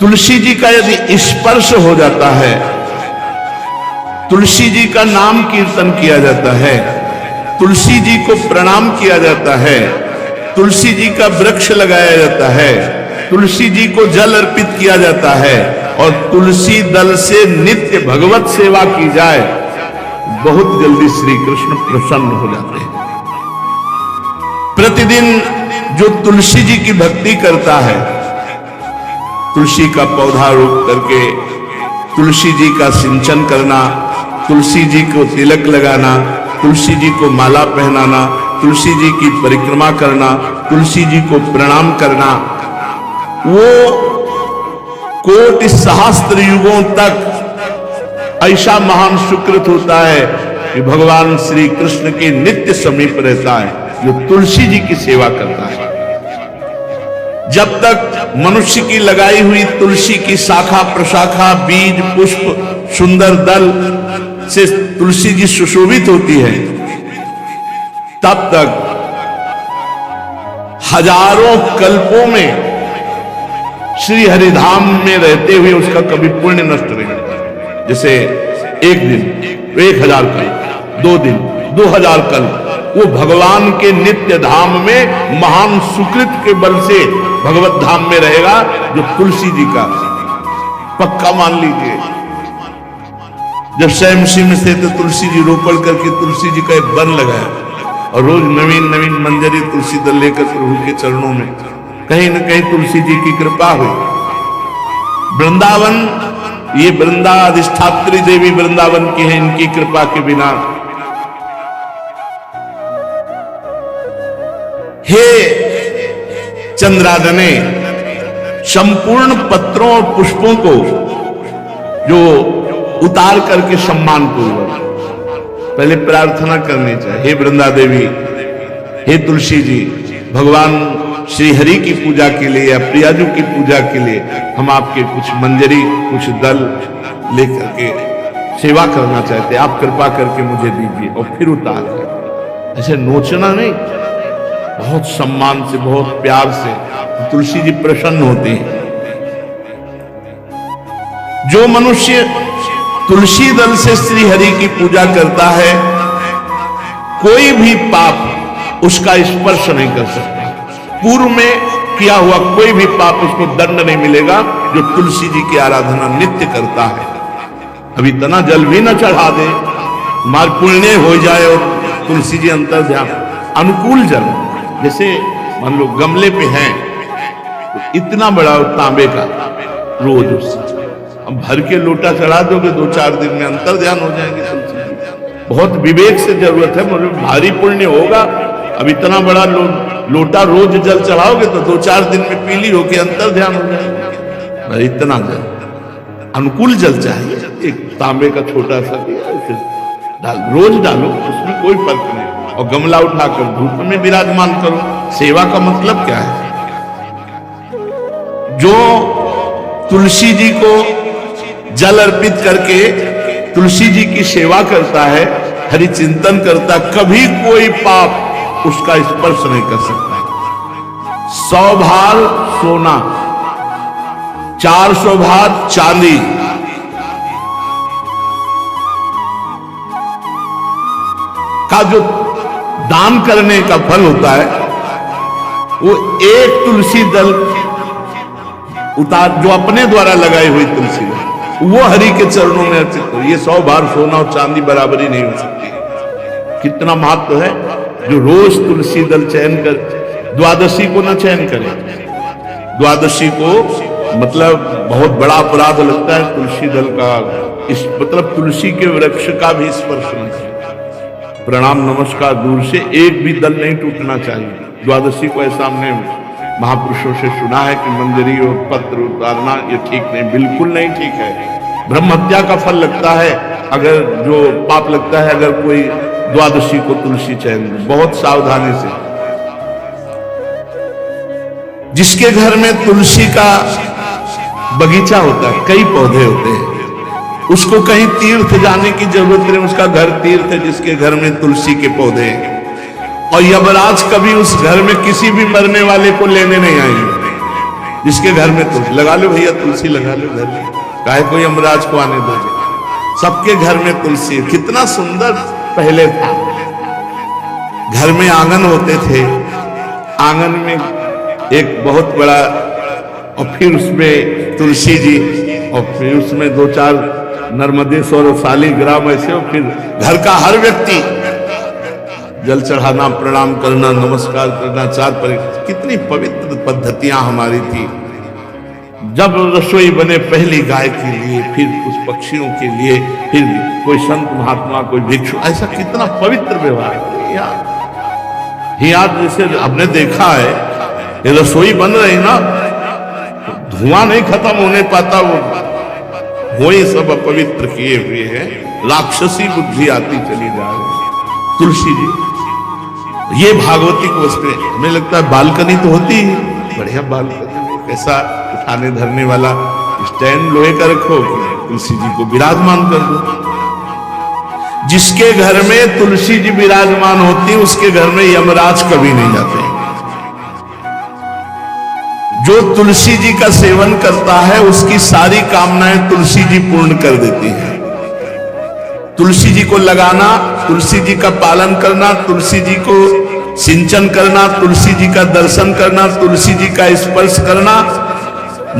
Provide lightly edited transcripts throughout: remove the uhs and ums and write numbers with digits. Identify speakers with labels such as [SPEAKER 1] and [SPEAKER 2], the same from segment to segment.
[SPEAKER 1] तुलसी जी का यदि स्पर्श हो जाता है, तुलसी जी का नाम कीर्तन किया जाता है, तुलसी जी को प्रणाम किया जाता है, तुलसी जी का वृक्ष लगाया जाता है, तुलसी जी को जल अर्पित किया जाता है और तुलसी दल से नित्य भगवत सेवा की जाए, बहुत जल्दी श्री कृष्ण प्रसन्न हो जाते हैं। प्रतिदिन जो तुलसी जी की भक्ति करता है, तुलसी का पौधा रोप करके तुलसी जी का सिंचन करना, तुलसी जी को तिलक लगाना, तुलसी जी को माला पहनाना, तुलसी जी की परिक्रमा करना, तुलसी जी को प्रणाम करना, वो कोटि सहस्त्र युगों तक ऐसा महान सुकृत होता है कि भगवान श्री कृष्ण के नित्य समीप रहता है जो तुलसी जी की सेवा करता है। जब तक मनुष्य की लगाई हुई तुलसी की शाखा प्रशाखा बीज पुष्प सुंदर दल से तुलसी जी सुशोभित होती है, तब तक हजारों कल्पों में श्री हरिधाम में रहते हुए उसका कभी पुण्य नष्ट नहीं होता। जैसे एक दिन 1000 कल्प, 2 दिन 2000 कल्प, वो भगवान के नित्य धाम में महान सुकृत के बल से भगवत धाम में रहेगा, जो तुलसी जी का पक्का मान लीजिए। जब स्वयं में थे तो तुलसी जी रोपण करके तुलसी जी का एक वन लगाया और रोज नवीन नवीन मंजरी तुलसी दल लेकर प्रभु के चरणों में, कहीं न कहीं तुलसी जी की कृपा हुई। वृंदावन, ये वृंदा अधिष्ठात्री देवी वृंदावन की है, इनकी कृपा के बिना हे चंद्रादने संपूर्ण पत्रों और पुष्पों को जो उतार करके सम्मान पूर्वक पहले प्रार्थना करनी चाहिए। हे वृंदा देवी, हे तुलसी जी, भगवान श्री हरि की पूजा के लिए या प्रियाजू की पूजा के लिए हम आपके कुछ मंजरी कुछ दल लेकर के सेवा करना चाहते हैं, आप कृपा करके मुझे दीजिए। और फिर उतार, ऐसे नोचना नहीं, बहुत सम्मान से बहुत प्यार से तुलसी जी प्रसन्न होती हैं। जो मनुष्य तुलसी दल से श्री हरि की पूजा करता है, कोई भी पाप उसका स्पर्श नहीं कर सकता। पूर्व में किया हुआ कोई भी पाप उसको दंड नहीं मिलेगा जो तुलसी जी की आराधना नित्य करता है। अब इतना जल भी न चढ़ा दे, मार पुण्य हो जाए और तुलसी जी अंतर ध्यान अनुकूल जल, जैसे मान लो गमले पे हैं तो इतना बड़ा तांबे का रोज उससे अब भर के लोटा चढ़ा दोगे 2-4 दिन में अंतर ध्यान हो जाएंगे तुलसी जी। बहुत विवेक से जरूरत है, मुझे भारी पुण्य होगा। अब इतना बड़ा लोटा रोज जल चढ़ाओगे तो 2-4 दिन में पीली होके अंतर ध्यान हो जाएगा। इतना जल, अनुकूल जल चाहिए, एक तांबे का छोटा सा रोज डालो, उसमें कोई फर्क नहीं। और गमला उठाकर धूप में विराजमान करो। सेवा का मतलब क्या है? जो तुलसी जी को जल अर्पित करके तुलसी जी की सेवा करता है, हरि चिंतन करता, कभी कोई पाप उसका स्पर्श नहीं कर सकता। 100 भार सोना, 400 भार चांदी, का जो दान करने का फल होता है, वो एक तुलसी दल उतार जो अपने द्वारा लगाई हुई तुलसी दल, वो हरि के चरणों में अर्पित हो। ये 100 भार सोना और चांदी बराबरी नहीं हो सकती। कितना महत्व है। जो रोज तुलसी दल चयन कर, द्वादशी को न चयन करे, द्वादशी को मतलब बहुत बड़ा अपराध लगता है तुलसी दल का, इस मतलब तुलसी के वृक्ष का भी स्पर्श नहीं करे। प्रणाम नमस्कार दूर से, एक भी दल नहीं टूटना चाहिए। द्वादशी को ऐसा हमने महापुरुषों से सुना है कि मंजरी और पत्र उतारना ये ठीक नहीं, बिल्कुल नहीं ठीक है। ब्रह्म हत्या का फल लगता है, अगर जो पाप लगता है अगर कोई द्वादशी को तुलसी चयन, बहुत सावधानी से। जिसके घर में तुलसी का बगीचा होता है, कई पौधे होते हैं, उसको कहीं तीर्थ जाने की जरूरत नहीं, उसका घर तीर्थ है जिसके घर में तुलसी के पौधे हैं। और यमराज कभी उस घर में किसी भी मरने वाले को लेने नहीं आएंगे। जिसके घर में तुलसी, लगा लो भैया तुलसी लगा लो घर में, काहे कोई यमराज को आने दोगे, सबके घर में तुलसी। कितना सुंदर पहले था, घर में आंगन होते थे, आंगन में एक बहुत बड़ा, और फिर उसमें तुलसी जी, और फिर उसमें 2-4 नर्मदेश्वर शालिग्राम ऐसे, और फिर घर का हर व्यक्ति जल चढ़ाना, प्रणाम करना, नमस्कार करना, 4 पर। कितनी पवित्र पद्धतियां हमारी थी। जब रसोई बने पहली गाय के लिए, फिर कुछ पक्षियों के लिए, फिर कोई संत महात्मा, कोई भिक्षु, ऐसा कितना पवित्र व्यवहार। यहाँ जैसे हमने देखा है, ये रसोई बन रही ना, धुआं नहीं खत्म होने पाता, वो ही सब अपवित्र किए हुए हैं, राक्षसी बुद्धि आती चली जा रही। तुलसी जी, ये भागवती को उसमें हमें लगता है बालकनी तो होती है, बढ़िया बालकनी, कैसा उठाने धरने वाला स्टैंड लोहे का रखो, तुलसी जी को विराजमान कर दो। जिसके घर में तुलसी जी विराजमान होती, उसके घर में यमराज कभी नहीं जाते। जो तुलसी जी का सेवन करता है, उसकी सारी कामनाएं तुलसी जी पूर्ण कर देती हैं। तुलसी जी को लगाना, तुलसी जी का पालन करना, तुलसी जी को सिंचन करना, तुलसी जी का दर्शन करना, तुलसी जी का स्पर्श करना,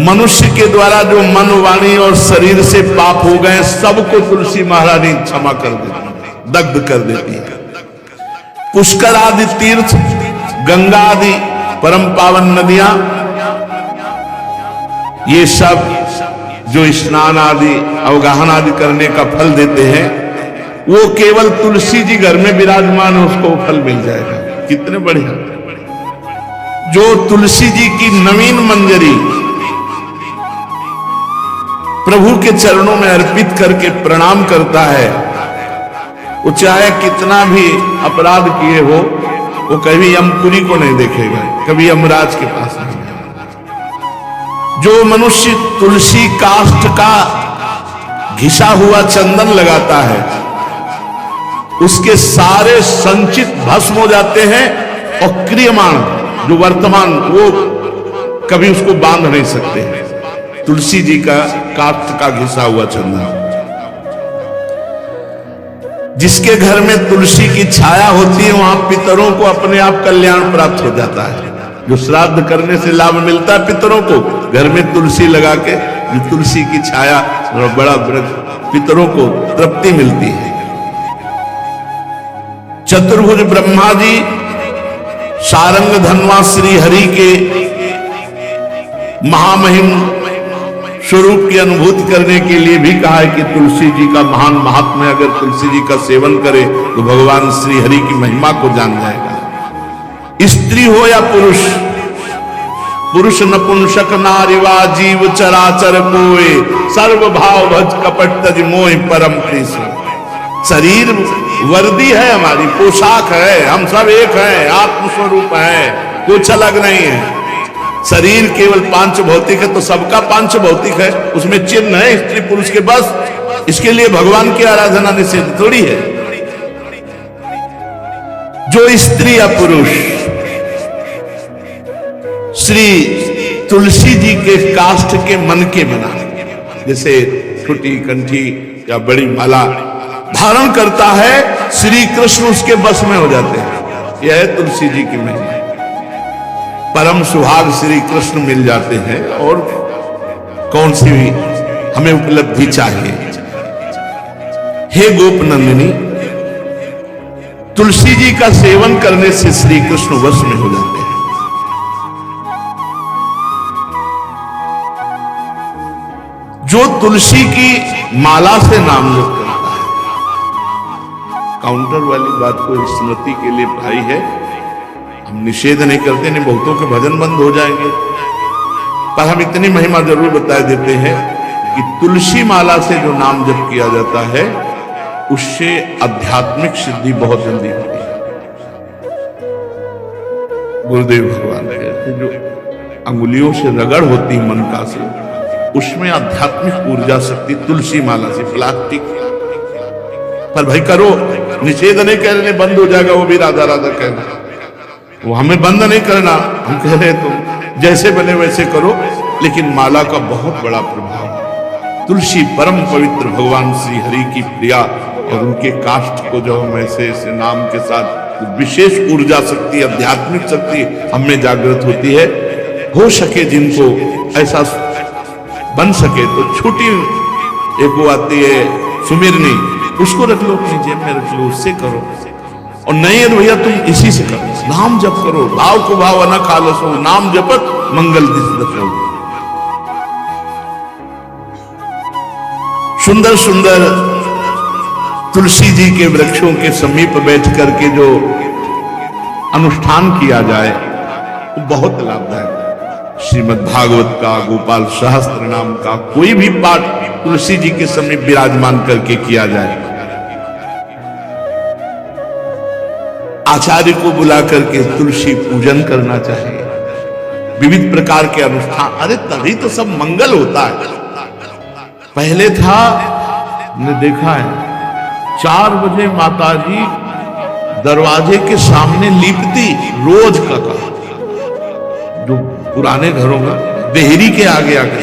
[SPEAKER 1] मनुष्य के द्वारा जो मन, वाणी और शरीर से पाप हो गए, सबको तुलसी महारानी क्षमा कर देती है, दग्ध कर देती है। पुष्कर आदि तीर्थ, गंगा आदि परम पावन नदियां, ये सब जो स्नान आदि अवगाहन आदि करने का फल देते हैं, वो केवल तुलसी जी घर में विराजमान है, उसको फल मिल जाएगा। कितने बढ़िया। जो तुलसी जी की नवीन मंजरी प्रभु के चरणों में अर्पित करके प्रणाम करता है, वो चाहे कितना भी अपराध किए हो, वो कभी यमपुरी को नहीं देखेगा, कभी यमराज के पास नहीं। जो मनुष्य तुलसी काष्ठ का घिसा हुआ चंदन लगाता है, उसके सारे संचित भस्म हो जाते हैं, और क्रियमाण जो वर्तमान, वो कभी उसको बांध नहीं सकते। तुलसी जी का काष्ठ का घिसा हुआ चंदन, जिसके घर में तुलसी की छाया होती है, वहां पितरों को अपने आप कल्याण प्राप्त हो जाता है। जो श्राद्ध करने से लाभ मिलता है पितरों को, घर में तुलसी लगा के, जो तुलसी की छाया, बड़ा वृक्ष, पितरों को तृप्ति मिलती है। चतुर्भुज ब्रह्मा जी सारंग धनवा श्री हरि के महामहिम स्वरूप की अनुभूति करने के लिए भी कहा है कि तुलसी जी का महान महात्म्य, अगर तुलसी जी का सेवन करे तो भगवान श्री हरि की महिमा को जान जाएगा। स्त्री हो या पुरुष, पुरुष नपुंसक नारीवा जीव चराचर कोय, सर्व भाव भज कपट तज मोह परम कृष्ण। शरीर वर्दी है, हमारी पोशाक है, हम सब एक हैं, आत्मस्वरूप है, कुछ अलग नहीं है। शरीर केवल पांच भौतिक है, तो सबका पांच भौतिक है, उसमें चिन्ह है स्त्री पुरुष के, बस इसके लिए भगवान की आराधना निषेध थोड़ी है। जो स्त्री या पुरुष श्री तुलसी जी के काष्ठ के मन के बना, जैसे छोटी कंठी या बड़ी माला धारण करता है, श्री कृष्ण उसके बस में हो जाते हैं। यह है तुलसी जी की महिमा। परम सुहाग श्री कृष्ण मिल जाते हैं, और कौन सी भी हमें उपलब्धि चाहिए। हे गोप नंदिनी, तुलसी जी का सेवन करने से श्री कृष्ण वश में हो जाते हैं। जो तुलसी की माला से नाम जप करता है, काउंटर वाली बात को स्मृति के लिए भाई है, हम निषेध नहीं करते, नहीं बहुतों के भजन बंद हो जाएंगे, पर हम इतनी महिमा जरूर बता देते हैं कि तुलसी माला से जो नाम जप किया जाता है, उससे आध्यात्मिक सिद्धि बहुत जल्दी होती है। गुरुदेव भगवान कहते, जो अंगुलियों से रगड़ होती है मन का से, उसमें आध्यात्मिक ऊर्जा शक्ति तुलसी माला से। प्लास्टिक पर भाई करो, निषेध नहीं कह रहे, बंद हो जाएगा, वो भी राधा राधा कहना, वो हमें बंद नहीं करना। हम कह रहे तुम जैसे बने वैसे करो, लेकिन माला का बहुत बड़ा प्रभाव। तुलसी परम पवित्र भगवान श्री हरि की प्रिया, और उनके काष्ठ को जो हम ऐसे नाम के साथ विशेष ऊर्जा शक्ति, आध्यात्मिक शक्ति हमें जागृत होती है। हो सके जिनको ऐसा बन सके तो छोटी एक वो आती है सुमिरनी, उसको रख लो अपनी जेब में, रख लो, उससे करो। और नहीं तो भैया तुम इसी से करो, नाम जप करो, भाव को भाव न खालसो, नाम जपत मंगल दिस दसो। सुंदर सुंदर तुलसी जी के वृक्षों के समीप बैठ करके जो अनुष्ठान किया जाए वो बहुत लाभदायक। श्रीमद् भागवत का, गोपाल सहस्त्र नाम का कोई भी पाठ तुलसी जी के समीप विराजमान करके किया जाए, आचार्य को बुला करके तुलसी पूजन करना चाहिए, विविध प्रकार के अनुष्ठान। अरे तभी तो सब मंगल होता है। पहले था, ने देखा है, 4 बजे माताजी दरवाजे के सामने लीपती, रोज का काम। जो पुराने घरों का देहरी के आगे आके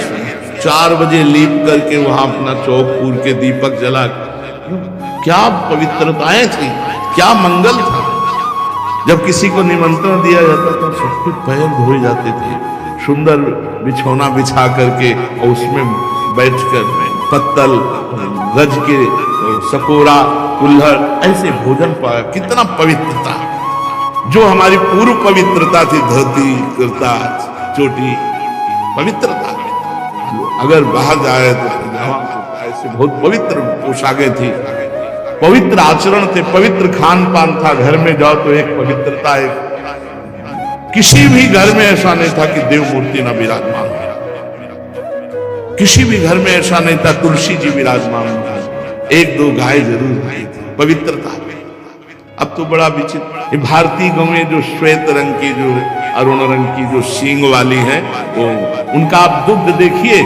[SPEAKER 1] 4 बजे लीप करके वहां अपना चौक पूर के दीपक जला, क्या पवित्रताएं थी, क्या मंगल था। जब किसी को निमंत्रण दिया जाता था सबके पैर धोए जाते थे, सुंदर बिछौना बिछा करके और उसमें बैठकर पत्तल, गज के सकोरा, कुल्हड़, ऐसे भोजन पाया। कितना पवित्रता, जो हमारी पूर्व पवित्रता थी, धोती कुर्ता चोटी, पवित्रता। अगर बाहर जाए तो ऐसे बहुत पवित्र पोशाकें थी, पवित्र आचरण थे, पवित्र खान पान था। घर में जाओ तो एक पवित्रता, एक किसी भी घर में ऐसा नहीं था कि देव मूर्ति न विराजमान हो, किसी भी घर में ऐसा नहीं था तुलसी जी विराजमान था। 1-2 गाय जरूर आई थी, पवित्रता। अब तो बड़ा विचित्र, भारतीय गौएं जो श्वेत रंग की, जो अरुण रंग की, जो सींग वाली है, वो उनका आप दुग्ध देखिए,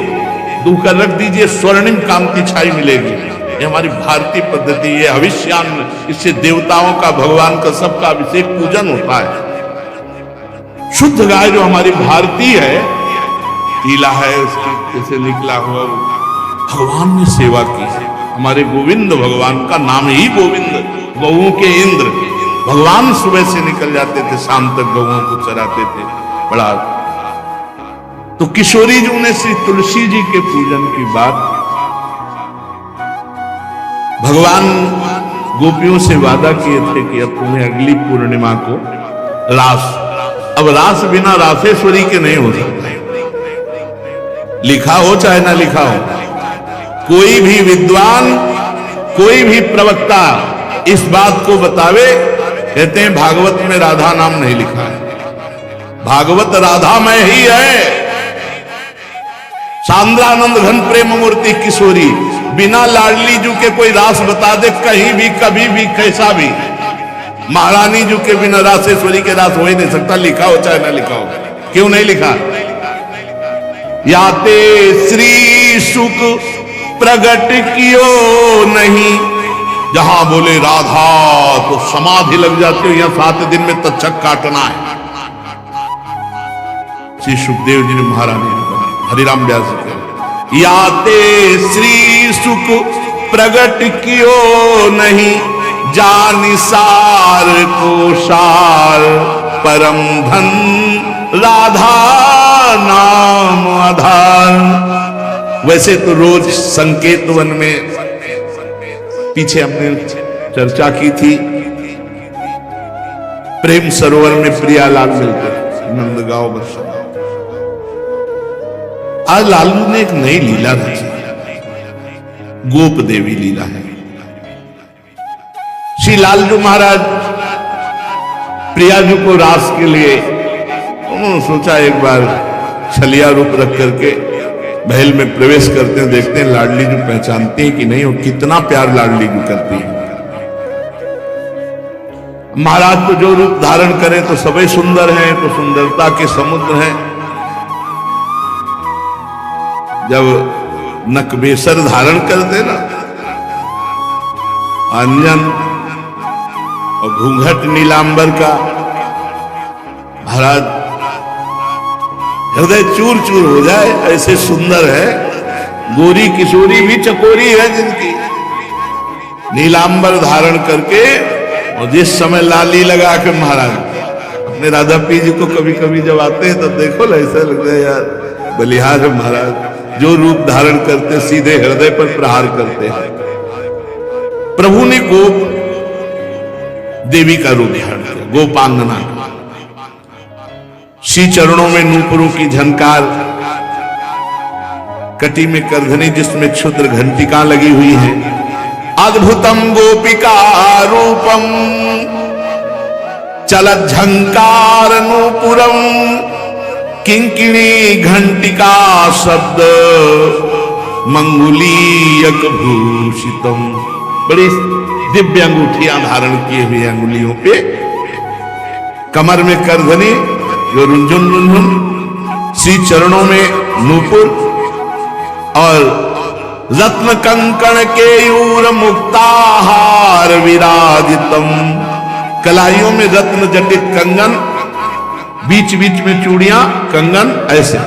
[SPEAKER 1] दूध का रख दीजिए, स्वर्णिम कांति छाई मिलेगी। ये हमारी भारतीय पद्धति, ये हविष्यान्न, इससे देवताओं का, भगवान का, सबका अभिषेक पूजन होता है। शुद्ध गाय जो हमारी भारतीय है, टीला है उसकी, जैसे निकला हुआ, भगवान ने सेवा की है। हमारे गोविंद भगवान का नाम ही गोविंद, गौओं के इंद्र। भगवान सुबह से निकल जाते थे, शाम तक गौओं को चराते थे। बड़ा तो किशोरी जी ने श्री तुलसी जी के पूजन की बात, भगवान गोपियों से वादा किए थे कि अब तुम्हें अगली पूर्णिमा को रास, अब रास बिना रासेश्वरी के नहीं हो सकता, लिखा हो चाहे ना लिखा हो। कोई भी विद्वान, कोई भी प्रवक्ता इस बात को बतावे, कहते हैं भागवत में राधा नाम नहीं लिखा है, भागवत राधामय ही है। सांद्रानंद घन प्रेम मूर्ति किशोरी, बिना लाडली जू के कोई रास बता दे कहीं भी, कभी भी, कैसा भी, महारानी जू के बिना रासेश्वरी के रास हो ही नहीं सकता, लिखा हो चाहे ना लिखा हो। क्यों नहीं लिखा? याते श्री सुख प्रगट कियो नहीं, जहां बोले राधा तो समाधि लग जाती हो, यहां 7 दिन में तक्षक काटना है। श्री सुखदेव जी ने महारानी ने कहा, हरिराम व्यास जी कहे, याते श्री सुख प्रगट कियो नहीं, जानि सार को सार परम धन, राधा नाम आधार। वैसे तो रोज संकेत वन में, पीछे हमने चर्चा की थी, प्रेम सरोवर में प्रियालाल मिलते नंदगांव बरसा। आज लालू ने एक नई लीला रची, गोप देवी लीला है। श्री लालजू महाराज प्रियाजू को रास के लिए उन्होंने सोचा एक बार छलिया रूप रख करके महल में प्रवेश करते हैं, देखते हैं लाडली जू पहचानती है कि नहीं, और कितना प्यार लाडली जू करती है। महाराज तो जो रूप धारण करें तो सभी सुंदर हैं, तो सुंदरता के समुद्र हैं। जब नकबेसर धारण करते ना, अंजन और घूंघट नीलांबर का, महाराज हृदय चूर चूर हो जाए, ऐसे सुंदर है। गोरी किशोरी भी चकोरी है जिनकी, नीलांबर धारण करके, और जिस समय लाली लगा के महाराज अपने राधा पी जी को कभी कभी जब आते हैं तो देखो ऐसा लगता है यार बलिहार है महाराज, जो रूप धारण करते सीधे हृदय पर प्रहार करते हैं। प्रभु ने गोप देवी का रूप धारण किया, गोपांगना। श्री चरणों में नूपुरों की झनकार, कटी में करधनी जिसमें क्षुद्र घंटिका लगी हुई है। अद्भुतम गोपिका रूपम चलत झंकार नूपुरम किंकिणी घंटिका शब्द मंगुलीयक भूषितम। बड़ी दिव्य अंगूठियां धारण किए हुए अंगुलियों पे, कमर में करधनी जो रुंझुन रुंझुन, श्री चरणों में नूपुर और रत्न कंकण केयूर मुक्ताहार विराजितम। कलाइयों में रत्न जटित कंगन, बीच बीच में चूड़ियां कंगन, ऐसे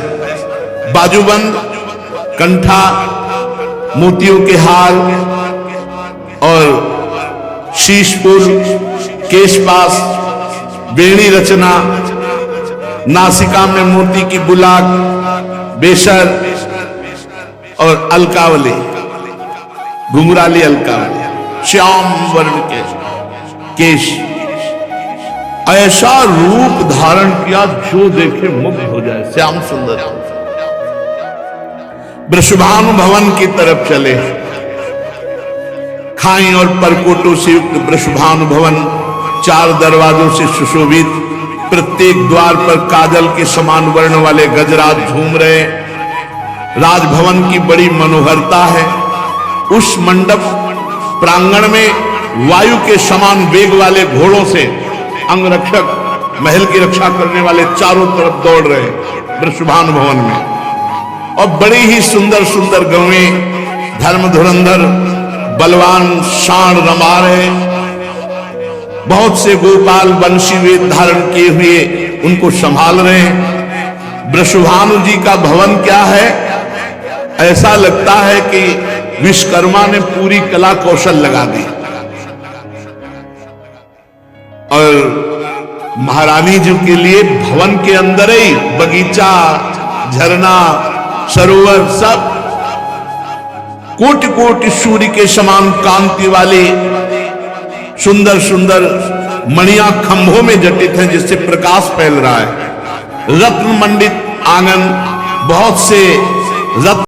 [SPEAKER 1] बाजूबंद, कंठा, मोतियों के हार और शीशपुर, केशपास, बेणी रचना, नासिका में मोती की बुलाक, बेशर और अलकावली, घुंघराली अलकावली, श्याम वर्ण के केश। ऐसा रूप धारण किया जो देखे मुग्ध हो जाए, श्याम सुंदर। वृषभानु भवन की तरफ चले। खाई और परकोटों से युक्त वृषभानु भवन 4 दरवाजों से सुशोभित, प्रत्येक द्वार पर काजल के समान वर्ण वाले गजराज झूम रहे। राजभवन की बड़ी मनोहरता है। उस मंडप प्रांगण में वायु के समान वेग वाले घोड़ों से अंगरक्षक महल की रक्षा करने वाले चारों तरफ दौड़ रहे वृषभानु भवन में। और बड़ी ही सुंदर सुंदर गवें, धर्म धुरंधर बलवान शाण रमा रहे। बहुत से गोपाल बंशी वेद धारण किए हुए उनको संभाल रहे हैं। वृषभानु जी का भवन क्या है, ऐसा लगता है कि विश्वकर्मा ने पूरी कला कौशल लगा दी। और महारानी जी के लिए भवन के अंदर ही बगीचा, झरना, सरोवर, सब कोटि कोटि सूर्य के समान कांति वाली सुंदर सुंदर मणियां खंभों में जटित हैं, जिससे प्रकाश फैल रहा है। रत्न मंडित आंगन, बहुत से रत्न